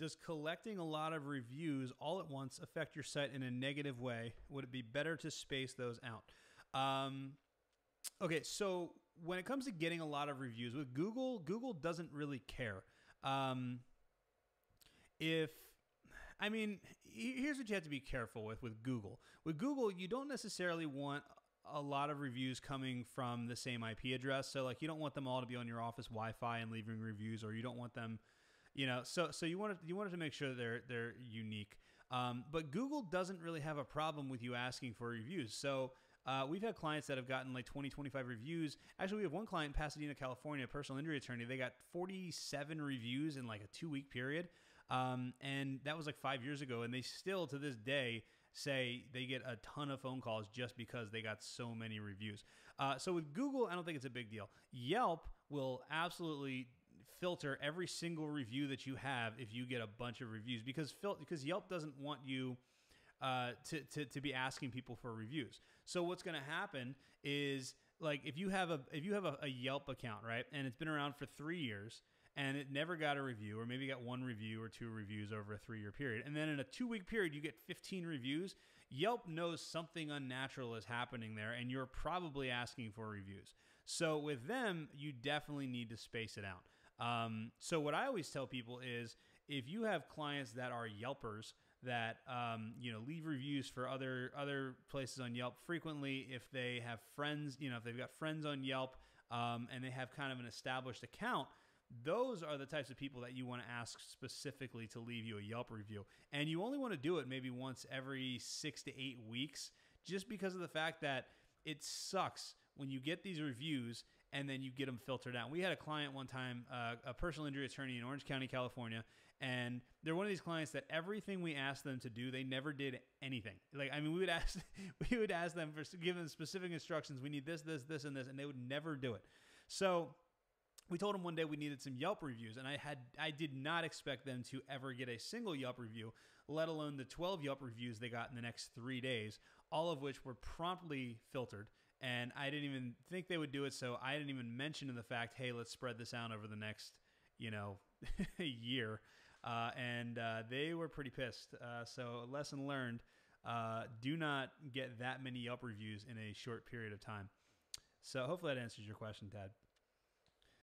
Does collecting a lot of reviews all at once affect your site in a negative way? Would it be better to space those out? Okay, so when it comes to getting a lot of reviews with Google, Google doesn't really care. Here's what you have to be careful with Google. With Google, you don't necessarily want a lot of reviews coming from the same IP address. So like you don't want them all to be on your office Wi-Fi and leaving reviews, or you don't want them, so you wanted to make sure that they're unique. But Google doesn't really have a problem with you asking for reviews. So we've had clients that have gotten like 20, 25 reviews. Actually, we have one client in Pasadena, California, a personal injury attorney. They got 47 reviews in like a 2-week period. And that was like 5 years ago. And they still, to this day, say they get a ton of phone calls just because they got so many reviews. So with Google, I don't think it's a big deal. Yelp will absolutely filter every single review that you have if you get a bunch of reviews, because Yelp doesn't want you to be asking people for reviews. So what's going to happen is, like, if you have a Yelp account, right, and it's been around for 3 years and it never got a review, or maybe got 1 review or 2 reviews over a 3-year period, and then in a 2-week period you get 15 reviews, Yelp knows something unnatural is happening there, and you're probably asking for reviews. So with them, you definitely need to space it out. So what I always tell people is, if you have clients that are Yelpers that leave reviews for other places on Yelp frequently, if they have friends, if they've got friends on Yelp, and they have kind of an established account, those are the types of people that you want to ask specifically to leave you a Yelp review. And you only want to do it maybe once every 6 to 8 weeks, just because of the fact that it sucks when you get these reviews and then you get them filtered out. We had a client one time, a personal injury attorney in Orange County, California, and they're one of these clients that everything we asked them to do, they never did anything. Like, I mean, we would ask them for, give them specific instructions. We need this, this, this, and this, and they would never do it. So we told them one day we needed some Yelp reviews, and I did not expect them to ever get a single Yelp review, let alone the 12 Yelp reviews they got in the next 3 days, all of which were promptly filtered. And I didn't even think they would do it, so I didn't even mention the fact, hey, let's spread this out over the next, year. And they were pretty pissed. So lesson learned, do not get that many Yelp reviews in a short period of time. So hopefully that answers your question, Dad.